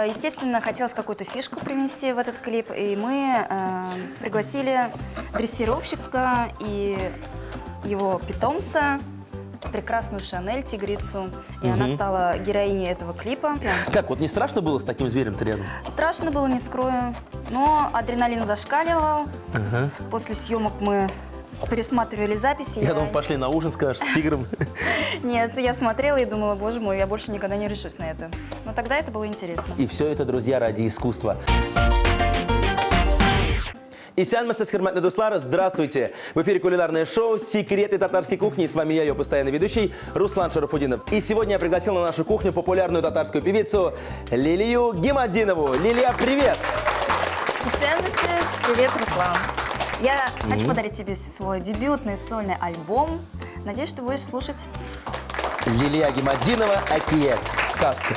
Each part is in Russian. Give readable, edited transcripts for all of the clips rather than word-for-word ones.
естественно, хотелось какую-то фишку привнести в этот клип, и мы пригласили дрессировщика и его питомца, прекрасную Шанель, тигрицу, и она стала героиней этого клипа. Как, вот не страшно было с таким зверем-то рядом? Страшно было, не скрою, но адреналин зашкаливал. После съемок мы пересматривали записи. Я думал, пошли на ужин, скажешь, с тигром. Нет, я смотрела и думала, боже мой, я больше никогда не решусь на это. Но тогда это было интересно. И все это, друзья, ради искусства. Исянмасас, херматные дуслары, здравствуйте! В эфире кулинарное шоу «Секреты татарской кухни». С вами я, ее постоянный ведущий, Руслан Шарафудинов. И сегодня я пригласил на нашу кухню популярную татарскую певицу Лилию Гимаддинову. Лилия, привет! Исянмасас, привет, Руслан. Я хочу подарить тебе свой дебютный сольный альбом. Надеюсь, что будешь слушать. Лилия Гимаддинова «Акиет. Сказка».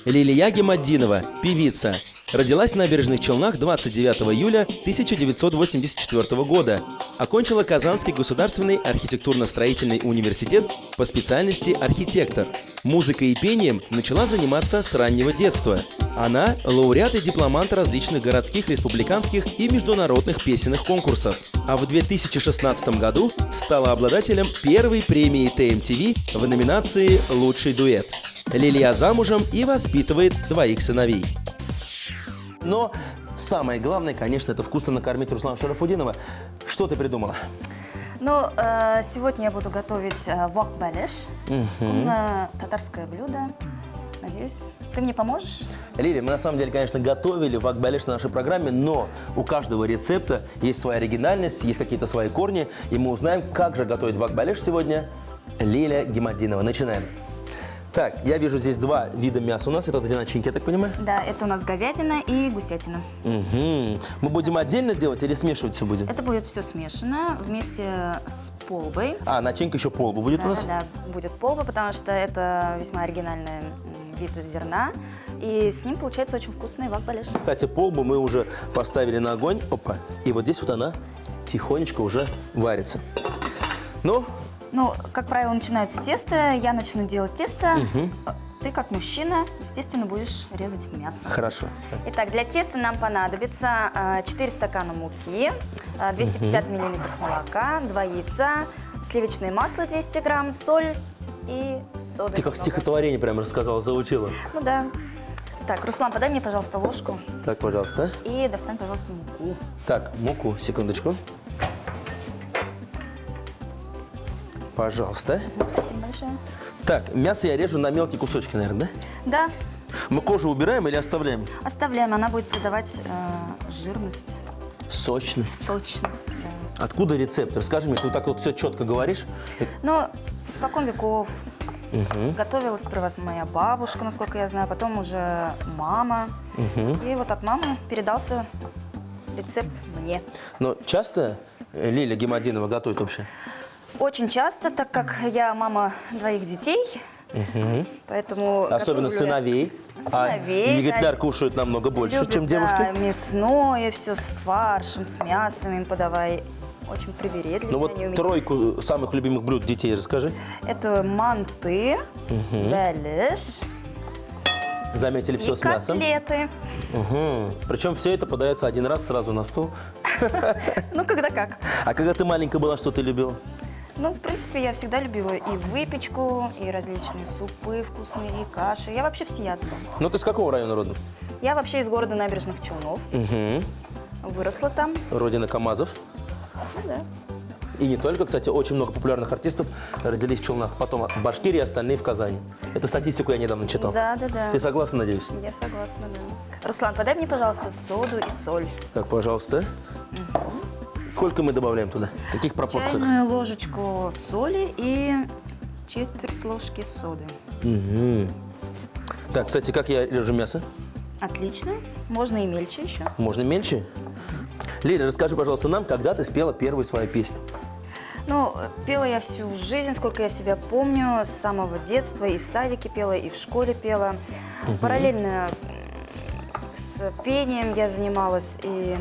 Лилия Гимаддинова, певица. Родилась в Набережных Челнах 29 июля 1984 года. Окончила Казанский государственный архитектурно-строительный университет по специальности архитектор. Музыкой и пением начала заниматься с раннего детства. Она – лауреат и дипломант различных городских, республиканских и международных песенных конкурсов. А в 2016 году стала обладателем первой премии ТМТВ в номинации «Лучший дуэт». Лилия замужем и воспитывает двоих сыновей. Но самое главное, конечно, это вкусно накормить Руслана Шарафудинова. Что ты придумала? Ну, сегодня я буду готовить вак-балеш. Исконно татарское блюдо. Надеюсь, ты мне поможешь? Лилия, мы на самом деле, конечно, готовили вак-балеш на нашей программе, но у каждого рецепта есть своя оригинальность, есть какие-то свои корни, и мы узнаем, как же готовить вак-балеш сегодня. Лилия Гимаддинова. Начинаем. Так, я вижу здесь два вида мяса у нас. Это для начинки, я так понимаю? Да, это у нас говядина и гусятина. Угу. Мы будем отдельно делать или смешивать все будем? Это будет все смешано вместе с полбой. А, начинка еще полба будет у нас? Да, будет полба, потому что это весьма оригинальный вид зерна. И с ним получается очень вкусный вак-балеш. Кстати, полбу мы уже поставили на огонь. Опа. И вот здесь вот она тихонечко уже варится. Ну, как правило, начинают с теста. Я начну делать тесто. Ты, как мужчина, естественно, будешь резать мясо. Хорошо. Итак, для теста нам понадобится 4 стакана муки, 250 миллилитров молока, 2 яйца, сливочное масло 200 грамм, соль и сода. Ты как немного. стихотворение прямо рассказала, заучила. Ну да. Так, Руслан, подай мне, пожалуйста, ложку. Так, пожалуйста. И достань, пожалуйста, муку. Так, муку, секундочку. Пожалуйста. Спасибо большое. Так, мясо я режу на мелкие кусочки, наверное, да? Да, Мы кожу убираем или оставляем? оставляем, она будет придавать жирность, Сочность. сочность. Да. Откуда рецепт? Расскажи мне, ты вот так вот все четко говоришь. Но испокон веков готовила сперва моя бабушка, насколько я знаю, потом уже мама. И вот от мамы передался рецепт мне. Но часто Лилия Гимаддинова готовит вообще? Очень часто, так как я мама двоих детей, поэтому Особенно готовлю сыновей. Сыновей, А египтяр да. кушают намного больше, Любят, чем да, девушки. мясное, все с фаршем, с мясом им подавай. Очень привередливые Ну вот они у меня. тройку самых любимых блюд детей расскажи. Это манты, балеш Заметили, все и с мясом. котлеты. Причем все это подается один раз сразу на стол. Ну, когда как. А когда ты маленькая была, что ты любила? Ну, в принципе, я всегда любила и выпечку, и различные супы вкусные, и каши. Я вообще всеядна. Ну ты с какого района родом? Я вообще из города Набережных Челнов. Выросла там. Родина КамАЗов. Ну, да. И не только, кстати, очень много популярных артистов родились в Челнах. Потом в Башкирии, остальные в Казани. Эту статистику я недавно читал. Да. Ты согласна, надеюсь? Я согласна, да. Руслан, подай мне, пожалуйста, соду и соль. Так, пожалуйста. Сколько мы добавляем туда? В каких пропорциях? Чайную ложечку соли и четверть ложки соды. Так, кстати, как я режу мясо? Отлично. Можно и мельче еще. Можно мельче? Лиля, расскажи, пожалуйста, нам, когда ты спела первую свою песню? Ну, пела я всю жизнь, сколько я себя помню, с самого детства. И в садике пела, и в школе пела. Параллельно с с пением я занималась и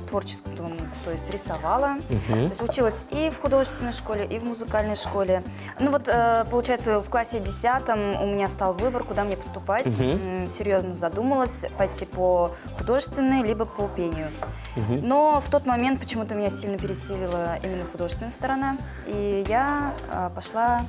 творчеством, то есть рисовала. То есть училась и в художественной школе, и в музыкальной школе. Ну вот, получается, в классе 10 у меня стал выбор, куда мне поступать. Серьезно задумалась, пойти по художественной, либо по пению. Но в тот момент почему-то меня сильно пересилила именно художественная сторона. И я пошла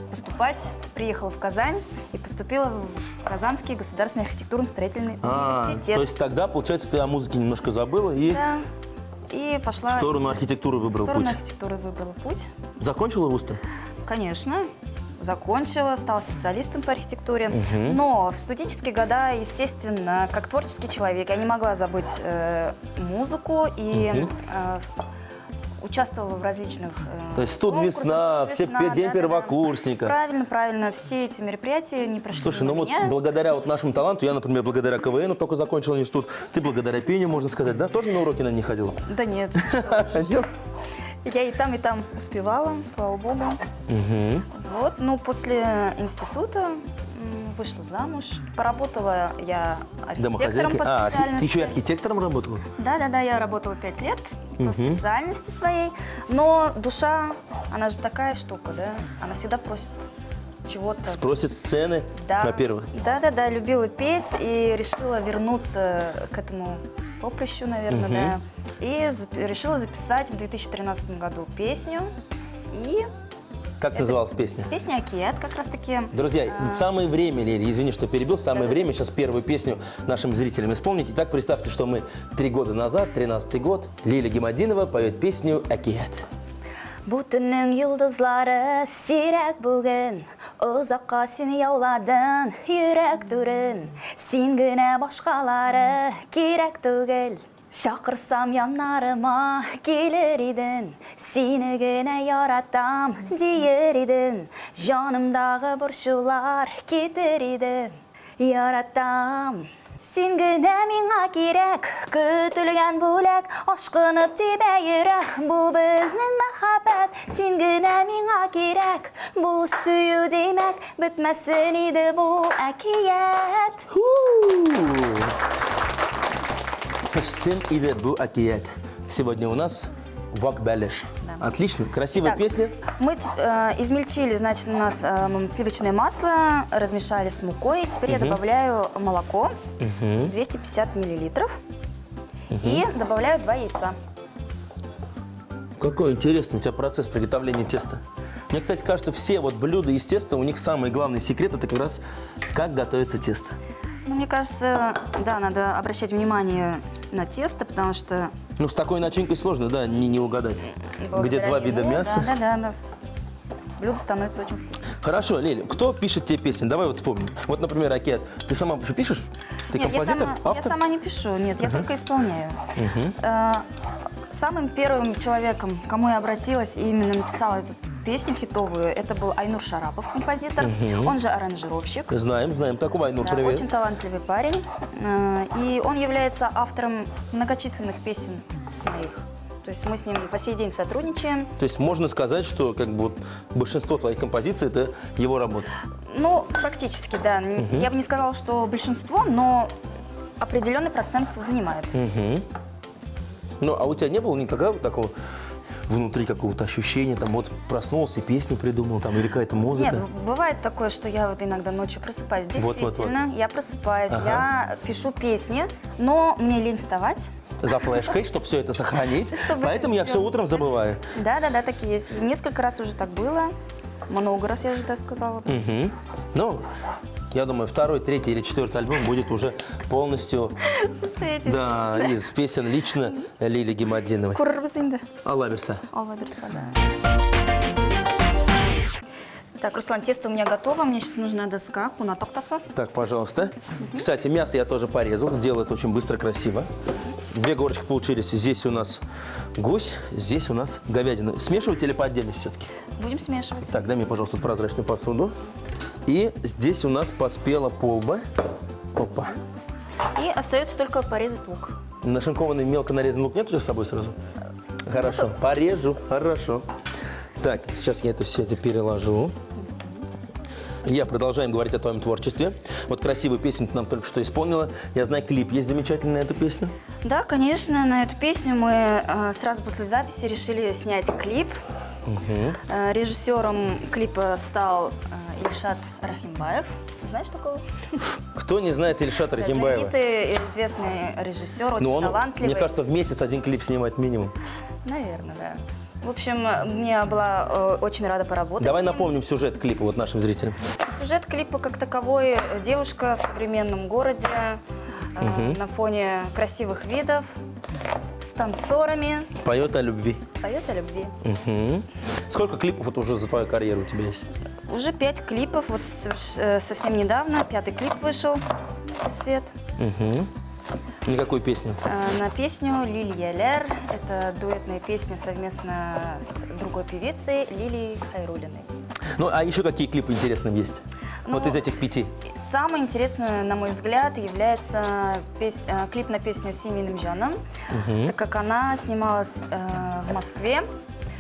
поступать, приехала в Казань и поступила в Казанский государственный архитектурно-строительный университет. То есть тогда, получается, ты о музыке немножко забыла и Да. И пошла... в сторону архитектуры выбрала В сторону путь. архитектуры выбрала путь. Закончила вуз-то? Конечно. Закончила, стала специалистом по архитектуре. Но в студенческие года, естественно, как творческий человек, я не могла забыть музыку и участвовала в различных То есть тут конкурсах, весна, «Тут все весна», день да-да-да. первокурсника. Правильно, правильно. Все эти мероприятия не прошли Слушай, мимо ну вот меня. благодаря вот нашему таланту, я, например, благодаря КВНу только закончил институт, ты благодаря пению, можно сказать, да, тоже на уроки, наверное, не ходила? Да нет, Ходила? я и там успевала, слава богу. Вот, ну, после института вышла замуж, поработала я архитектором по А, специальности. ты еще и архитектором работала? Да, я работала 5 лет по специальности своей, но душа, она же такая штука, да, она всегда просит чего-то. Спросит сцены, Да. во-первых. Да, любила петь и решила вернуться к этому поприщу, наверное, да. И решила записать в 2013 году песню. И Как называлась песня? песня «Акиет» как раз-таки. Друзья, самое время, Лили, извини, что перебил, самое время сейчас первую песню нашим зрителям исполнить. Итак, представьте, что мы 3 года назад, 13-й год, Лиля Гимадинова поет песню «Акиет». Бүтіннің йылдызлары сирек бүгін, ұзаққа сені яуладың, үйрек түрін, сен гіне башқалары керек түгел. Шақырсам янарыма келер едің, сені гіне яратам дейер едің, жанымдағы бұршулар кетер еді, яратам. Сен гіне миңа керек, күтілген бөлек, ашқынып тебе йөрәк, бұл біздің махаббат. Сен гіне миңа керек, бұл сүю демек, бітмәсін еді бұл әкият. Сын иде бу акият. Сегодня у нас Вак Бәлеш. Да. Отлично, красивая Итак, песня. Мы измельчили, значит, у нас сливочное масло, размешали с мукой. Теперь я добавляю молоко, 250 миллилитров, и добавляю 2 яйца. Какой интересный у тебя процесс приготовления теста. Мне, кстати, кажется, все вот блюда из теста, у них самый главный секрет – это как раз как готовится тесто. Ну, мне кажется, да, надо обращать внимание на тесто, потому что... Ну, с такой начинкой сложно, да, не угадать. Где благодаря 2 вида ему, мяса. Да, блюдо становится очень вкусным. Хорошо, Лиля, кто пишет тебе песни? Давай вот вспомним. Вот, например, Акиат. Ты сама вообще пишешь? Ты Нет, композитор? я Автор? сама не пишу, нет, я только исполняю. Самым первым человеком, к кому я обратилась и именно написала эту песню хитовую, это был Айнур Шарапов, композитор, он же аранжировщик. Знаем. Такого Айнур, Да, привет. очень талантливый парень. И он является автором многочисленных песен моих. То есть мы с ним по сей день сотрудничаем. То есть можно сказать, что как бы вот большинство твоих композиций – это его работа. Ну, практически, да. Я бы не сказала, что большинство, но определенный процент занимает. Ну, а у тебя не было никакого такого внутри какого-то ощущения, там вот проснулся и песню придумал, там, или какая-то музыка? Нет, бывает такое, что я вот иногда ночью просыпаюсь. Вот. Действительно, я просыпаюсь, я пишу песни, но мне лень вставать. За флешкой, чтобы все это сохранить. Чтобы Поэтому я всё все утром забываю. Да, так и есть. И несколько раз уже так было. Много раз я уже так сказала. Ну, я думаю, 2-й, 3-й или 4-й альбом будет уже полностью, Состоятельно. да, из песен лично Лили Гимадиновой. Көрербіз Алла берса. Алла берса, да. Так, Руслан, тесто у меня готово. Мне сейчас нужна доска, куна токтаса. Так, пожалуйста. Кстати, мясо я тоже порезал, сделал это очень быстро, красиво. 2 горочки получились. Здесь у нас гусь, здесь у нас говядина. Смешивать или по отдельности все-таки? Будем смешивать. Так, дай мне, пожалуйста, прозрачную посуду. И здесь у нас поспела полба. Опа. И остается только порезать лук. Нашинкованный мелко нарезанный лук нет у тебя с собой сразу? Хорошо, порежу, хорошо. Так, сейчас я это все это переложу. Я продолжаем говорить о твоем творчестве. Вот красивую песню ты нам только что исполнила. Я знаю, клип есть замечательный на эту песню. Да, конечно, на эту песню мы сразу после записи решили снять клип. Режиссером клипа стал Ильшат Рахимбаев. Знаешь такого? Кто не знает Ильшата Рахимбаева? Знаменитый, известный режиссер, очень Он, талантливый. мне кажется, в месяц один клип снимает минимум. Наверное, да. В общем, мне была очень рада поработать. Давай с ним. напомним сюжет клипа вот нашим зрителям. Сюжет клипа как таковой. Девушка в современном городе на фоне красивых видов, с танцорами, Поет о любви. поет о любви. Сколько клипов вот уже за твою карьеру у тебя есть? Уже 5 клипов, вот совсем недавно 5-й клип вышел в свет. На какую песню? На песню «Лилия Лер». Это дуэтная песня совместно с другой певицей Лилией Хайруллиной. Ну, а еще какие клипы интересные есть? Ну, вот из этих 5. Самый интересный, на мой взгляд, является клип на песню «Син миним жаным», так как она снималась в Москве.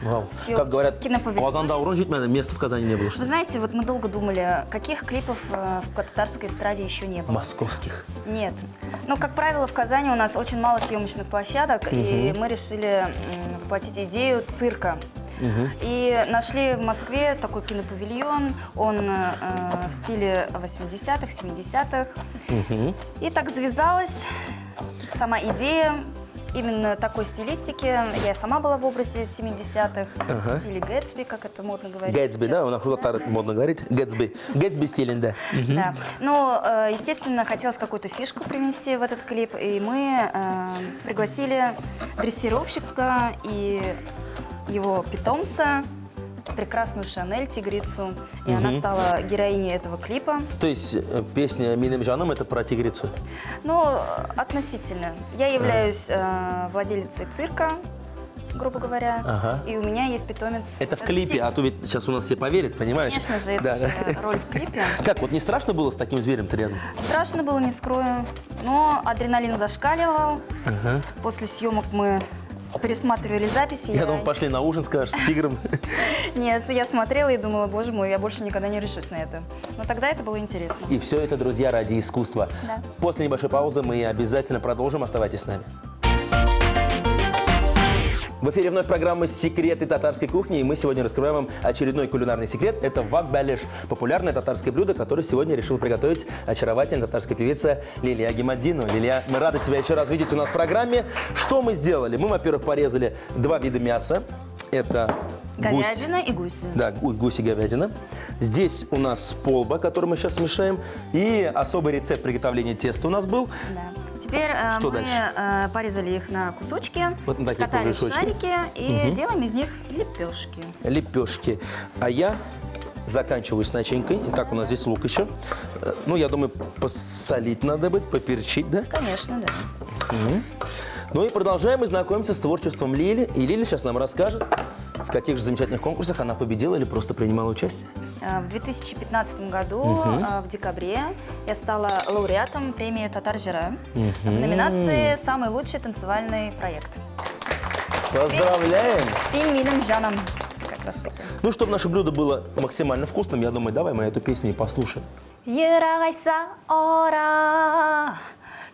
Вау. Все Как говорят, кинопавильоне. Казанда урон жить, места в Казани не было. Что Вы знаете, вот мы долго думали, каких клипов в татарской эстраде еще не было. Московских. Нет. Ну, как правило, в Казани у нас очень мало съемочных площадок, и мы решили воплотить идею цирка. И нашли в Москве такой кинопавильон, он в стиле 80-х, 70-х. И так завязалась сама идея именно такой стилистики. Я сама была в образе 70-х, в стиле Гэтсби, как это модно говорить. Гэтсби, да? У нас кто-то модно говорит. Гэтсби. Гэтсби стилен, да. Да. Ну, естественно, хотелось какую-то фишку привнести в этот клип, и мы пригласили дрессировщика и его питомца, прекрасную Шанель, тигрицу, и она стала героиней этого клипа. То есть песня «Миним жаным» — это про тигрицу? Ну, относительно. Я являюсь владелицей цирка, грубо говоря, и у меня есть питомец. Это в клипе, а то ведь сейчас у нас все поверят, понимаешь? Конечно же, это Да, же да. роль в клипе. Как, вот не страшно было с таким зверем-то рядом? Страшно было, не скрою, но адреналин зашкаливал. После съемок мы пересматривали записи. Я думал, пошли на ужин, скажешь, с тигром. Нет, я смотрела и думала, боже мой, я больше никогда не решусь на это. Но тогда это было интересно. И все это, друзья, ради искусства. Да. После небольшой паузы мы обязательно продолжим. Оставайтесь с нами. В эфире вновь программа «Секреты татарской кухни», и мы сегодня раскрываем вам очередной кулинарный секрет. Это вак-балеш – популярное татарское блюдо, которое сегодня решила приготовить очаровательная татарская певица Лилия Гимаддинова. Лилия, мы рады тебя еще раз видеть у нас в программе. Что мы сделали? Мы, во-первых, порезали 2 вида мяса. Это Говядина и гусь. Да, гусь и говядина. Здесь у нас полба, который мы сейчас смешаем. И особый рецепт приготовления теста у нас был. Да. Теперь Что мы дальше? порезали их на кусочки, Вот на такие скатали в кругляшочки. шарики и делаем из них лепешки. Лепешки. А я заканчиваю с начинкой. Итак, у нас здесь лук еще. Ну, я думаю, посолить надо будет, поперчить, да? Конечно, да. Ну и продолжаем мы знакомиться с творчеством Лили. И Лили сейчас нам расскажет, в каких же замечательных конкурсах она победила или просто принимала участие. В 2015 году, в декабре, я стала лауреатом премии «Татар-Жира» в номинации «Самый лучший танцевальный проект». Поздравляем! «Син миним жаным». Как раз таки. Ну, чтобы наше блюдо было максимально вкусным, я думаю, давай мы эту песню и послушаем. Ерағайса ора,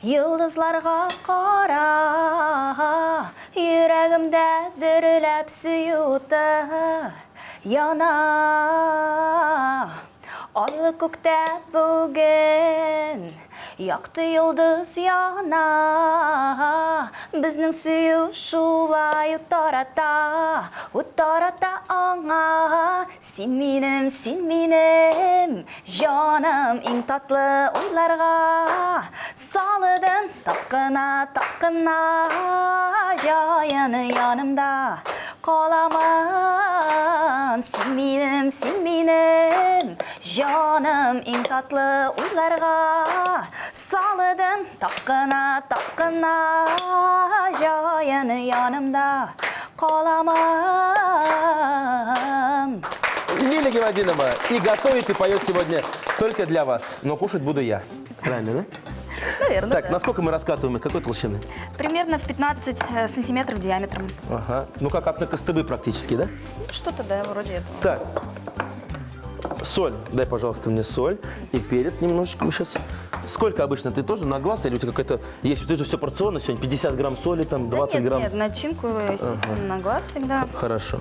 йылдызларға қара, йөрәгемдә дөреләп сөюты яна. Айлы күктә бүген яқты йылдыз яна. Безнең сөю шулай утарата аңа. Син минем, жаным, иң татлы уйларга. Салыдым тапкына, жайыны янымда каламын. Син минем, жаным, иң татлы уйларга. Салыдым тапкына, жайыны янымда каламын. Лилия Гимаддинова и готовит, и поет сегодня только для вас. Но кушать буду я. Правильно, да? Наверное, Так, да. насколько мы раскатываем и какой толщины? Примерно в 15 сантиметров диаметром. Ага. Ну, как от костыбы практически, да? Что-то, да, вроде этого. Так. соль. Дай, пожалуйста, мне соль и перец немножечко сейчас. Сколько обычно? Ты тоже на глаз или у тебя какая-то есть? Ты же все порционно сегодня, 50 грамм соли, там 20 Да нет, грамм. нет, начинку, естественно, на глаз всегда. Хорошо.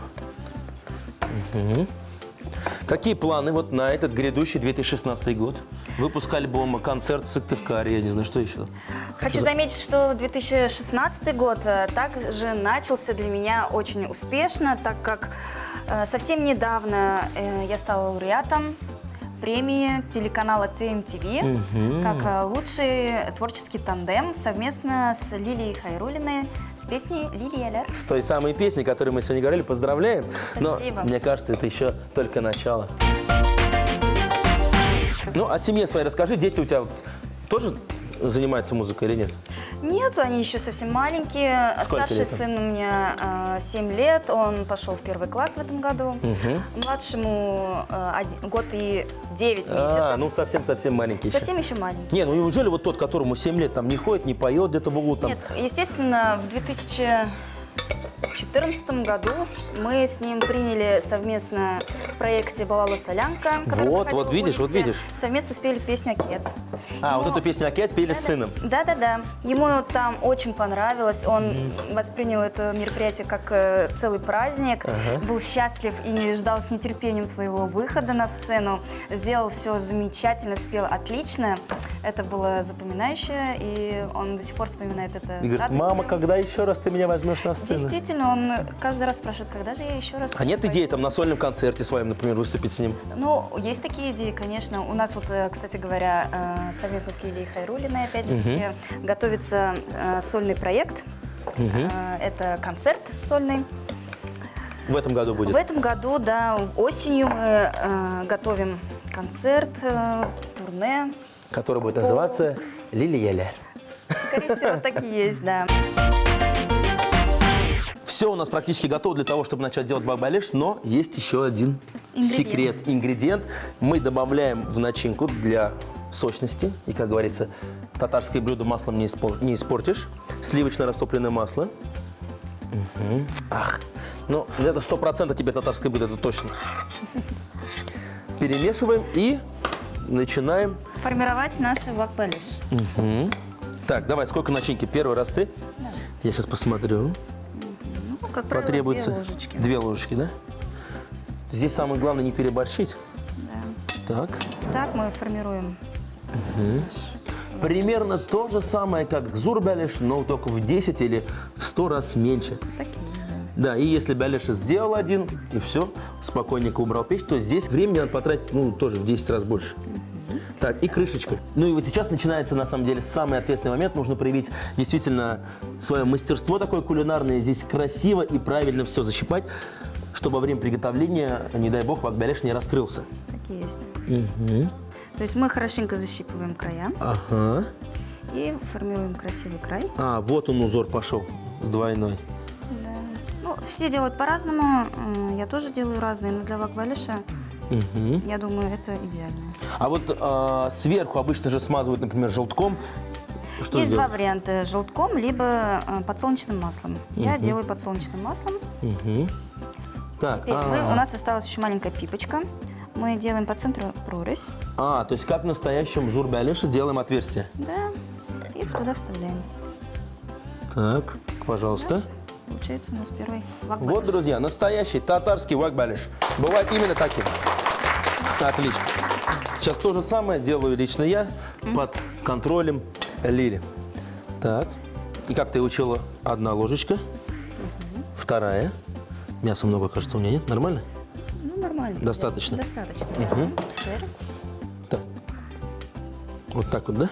Мгм. Какие планы вот на этот грядущий 2016 год? Выпуск альбома, концерт в Сыктывкаре, я не знаю, что еще? Хочу заметить, что 2016 год также начался для меня очень успешно, так как совсем недавно я стала лауреатом премии телеканала ТМТВ как лучший творческий тандем совместно с Лилией Хайруллиной с песней «Лилия Ляр». С той самой песней, которую мы сегодня говорили, поздравляем. Спасибо. Но мне кажется, это еще только начало. Ну, о семье своей расскажи. Дети у тебя вот тоже занимаются музыкой или нет? Нет, они еще совсем маленькие. Сколько Старший лет? сын у меня 7 лет, он пошел в 1 класс в этом году. Младшему год и 9 месяцев. Ну совсем-совсем маленький еще. Совсем еще маленький. Не, ну неужели вот тот, которому 7 лет, там не ходит, не поет где-то в углу там? Нет, естественно, в 2014 году мы с ним приняли совместно в проекте «Балала солянка». который Вот, проходил вот в видишь, вот Унисе. видишь. Совместно спели песню «Акет». Вот эту песню «Акет» пели с сыном. Да-да-да. Ему там очень понравилось. Он воспринял это мероприятие как целый праздник. Был счастлив и ждал с нетерпением своего выхода на сцену. Сделал все замечательно, спел отлично. Это было запоминающее, и он до сих пор вспоминает это И с говорит, радостью. мама, когда еще раз ты меня возьмешь на сцену? Действительно, он каждый раз спрашивает, когда же я еще раз... А нет идеи там на сольном концерте своем, например, выступить с ним? Ну, есть такие идеи, конечно. У нас вот, кстати говоря, совместно с Лилией Хайруллиной, опять же таки, готовится сольный проект. Это концерт сольный. В этом году будет? В этом году, да, осенью мы готовим концерт, турне. Который будет называться «Лилия Ляр». Скорее всего, так и есть, да. Все у нас практически готово для того, чтобы начать делать бак-балеш, но есть еще один секрет, ингредиент. Мы добавляем в начинку для сочности. И, как говорится, татарское блюдо маслом не испортишь. Сливочное растопленное масло. Ах, ну это 100% тебе татарское блюдо, это точно. Перемешиваем и начинаем. Формировать наш бак-балеш. Так, давай, сколько начинки? Первый раз ты? Да. Я сейчас посмотрю. Ну, как правило, Потребуется 2 ложечки. 2 ложечки, да? Здесь самое главное не переборщить. Да. Так. Так мы формируем. Примерно то же самое, как зур-бәлеш, но только в 10 или в 100 раз меньше. Такие, Да, и если бәлеш сделал один, и все, спокойненько убрал печь, то здесь времени надо потратить, ну, тоже в 10 раз больше. Так, и крышечка. Ну и вот сейчас начинается, на самом деле, самый ответственный момент. Нужно проявить действительно свое мастерство такое кулинарное. Здесь красиво и правильно все защипать, чтобы во время приготовления, не дай бог, бак-бәлеш не раскрылся. Так и есть. То есть мы хорошенько защипываем края Ага. и формируем красивый край. Вот он узор пошел с двойной. Да. Ну, все делают по-разному. Я тоже делаю разные, но для бак-балеша, я думаю, это идеально. А вот сверху обычно же смазывают, например, желтком. Что Есть делать? 2 варианта: желтком, либо подсолнечным маслом. Я делаю подсолнечным маслом. Так, Теперь у нас осталась еще маленькая пипочка. Мы делаем по центру прорезь. то есть как в настоящем зур-бәлеше делаем отверстие. Да. И туда вставляем. Так, пожалуйста. Получается у нас первый Вот, бак-балеш. друзья, настоящий татарский бак-бәлеш. Бывает именно таким. Отлично. Сейчас то же самое делаю лично я под контролем Лили. Так. И как ты учила, 1 ложечка. 2. Мяса много, кажется, у меня нет. Нормально? Ну, нормально. Достаточно? Достаточно. Теперь Так. Вот так вот, да?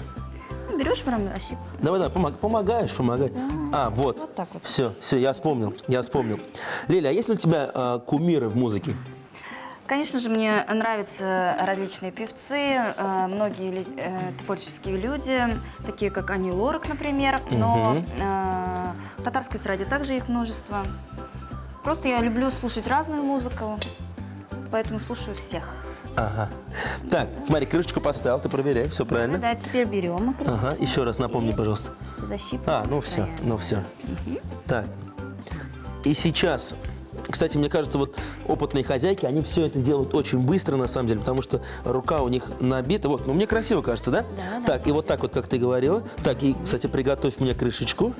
берешь прям ощип. Давай, помогаешь. Вот. Вот так вот. Все, я вспомнил. Лиля, а есть ли у тебя кумиры в музыке? Конечно же, мне нравятся различные певцы, многие творческие люди, такие как Ани Лорак, например, но в татарской эстраде также их множество. Просто я люблю слушать разную музыку, поэтому слушаю всех. Ага. Так, смотри, крышечку поставил, ты проверяй, все правильно? Да, теперь берем Ага, еще раз напомни, пожалуйста. защипываем. Ну все. Так. И сейчас Кстати, мне кажется, вот опытные хозяйки, они все это делают очень быстро, на самом деле, потому что рука у них набита. Вот, ну мне красиво кажется, да? Да. Так, и вот так вот, как ты говорила. Так, и, кстати, приготовь мне крышечку.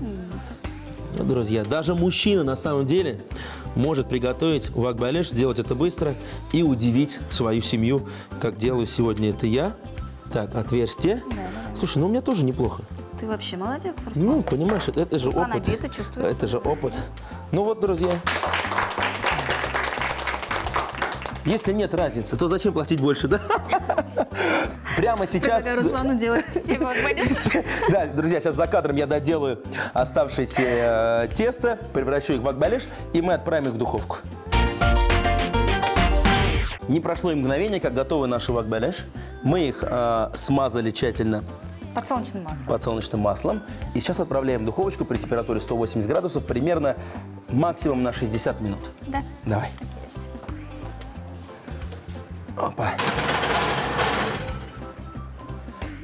Друзья, даже мужчина на самом деле может приготовить вак-балеш, сделать это быстро и удивить свою семью, как делаю сегодня это я. Так, отверстие. Да. Слушай, ну у меня тоже неплохо. Ты вообще молодец, Руслан. Ну, понимаешь, это же Рука опыт. набита, чувствуется. Это же опыт. Ну вот, друзья. Если нет разницы, то зачем платить больше, да? Прямо сейчас... Предлагаю Руслану делать все вак-балеш. Да, друзья, сейчас за кадром я доделаю оставшееся тесто, превращу их в вак-балеш, и мы отправим их в духовку. Не прошло и мгновение, как готовы наши вак-балеш. Мы их смазали тщательно Подсолнечным маслом. подсолнечным маслом. И сейчас отправляем в духовочку при температуре 180 градусов примерно максимум на 60 минут. Да. Давай. Опа.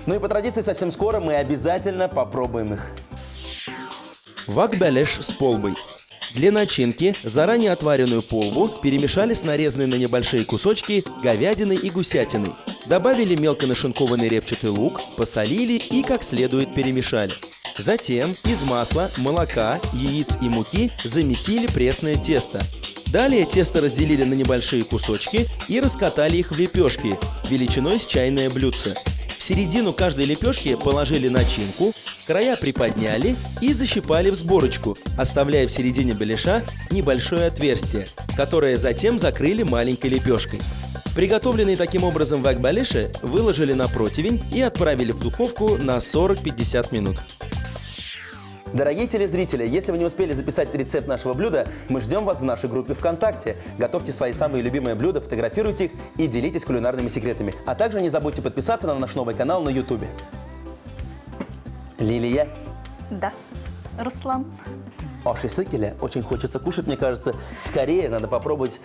Ну и по традиции совсем скоро мы обязательно попробуем их. Вак-балеш с полбой. Для начинки заранее отваренную полбу перемешали с нарезанной на небольшие кусочки говядиной и гусятиной. Добавили мелко нашинкованный репчатый лук, посолили и как следует перемешали. Затем из масла, молока, яиц и муки замесили пресное тесто. Далее тесто разделили на небольшие кусочки и раскатали их в лепешки величиной с чайное блюдце. В середину каждой лепешки положили начинку, края приподняли и защипали в сборочку, оставляя в середине балеша небольшое отверстие, которое затем закрыли маленькой лепешкой. Приготовленные таким образом вак-балеши выложили на противень и отправили в духовку на 40-50 минут. Дорогие телезрители, если вы не успели записать рецепт нашего блюда, мы ждем вас в нашей группе ВКонтакте. Готовьте свои самые любимые блюда, фотографируйте их и делитесь кулинарными секретами. А также не забудьте подписаться на наш новый канал на YouTube. Лилия. Да. Руслан. Ашисы келе. Очень хочется кушать, мне кажется. Скорее надо попробовать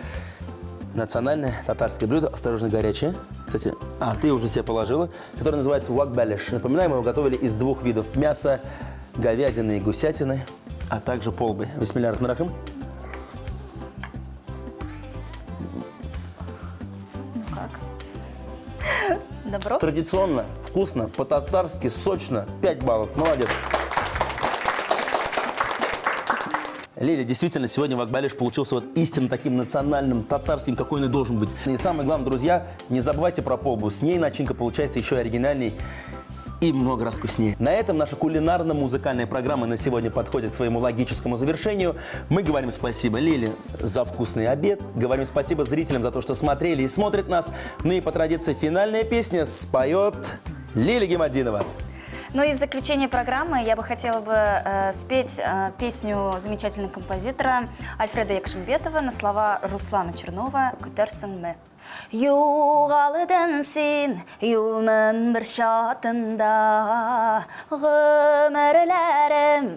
национальное татарское блюдо. Осторожно, горячее. Кстати, ты уже себе положила. Которое называется вак-балеш. Напоминаю, мы его готовили из двух видов мяса. Говядины и гусятины, а также полбы. Бисмилля ар-Рахман ар-Рахим. Ну как? Добро? Традиционно, вкусно, по-татарски, сочно. 5 баллов. Молодец. Лиля, действительно, сегодня вак-балеш получился вот истинно таким национальным, татарским, какой он и должен быть. И самое главное, друзья, не забывайте про полбу. С ней начинка получается еще и оригинальней. И много раз вкуснее. На этом наша кулинарно-музыкальная программа на сегодня подходит к своему логическому завершению. Мы говорим спасибо Лиле за вкусный обед. Говорим спасибо зрителям за то, что смотрели и смотрят нас. Ну и по традиции финальная песня споет Лилия Гимаддинова. Ну и в заключение программы я бы хотела бы спеть песню замечательного композитора Альфреда Якшимбетова на слова Руслана Чернова «Көтерсің ме». Юғалыдың сен юлның бір шатында, ғұмырларым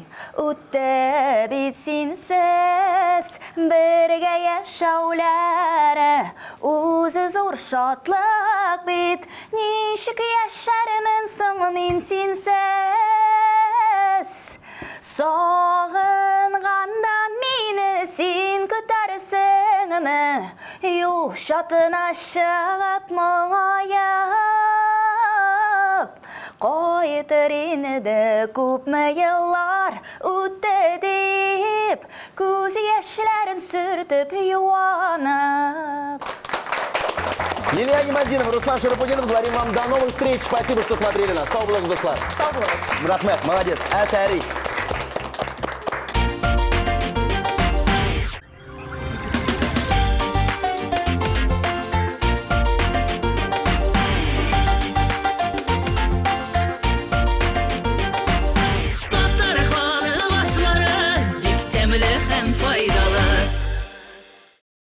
өтті бит сенсіз, бірге яшаулары өзі зор шатлық бит, нешік яшарымын соң мен сенсіз. Сағынғанда мені сен көтерсің ме, юл шатына шығып мұңайып, қайтыр енді көп майлар өтті деп, көз яшьләрен сүртіп юанып. Лилия Гимаддинова, Руслан Шарапутдинов, говорим вам до новых встреч. Спасибо, что смотрели нас. Сау болыңыз, достар. Сау болыңыз. Рахмет, молодец. Атари.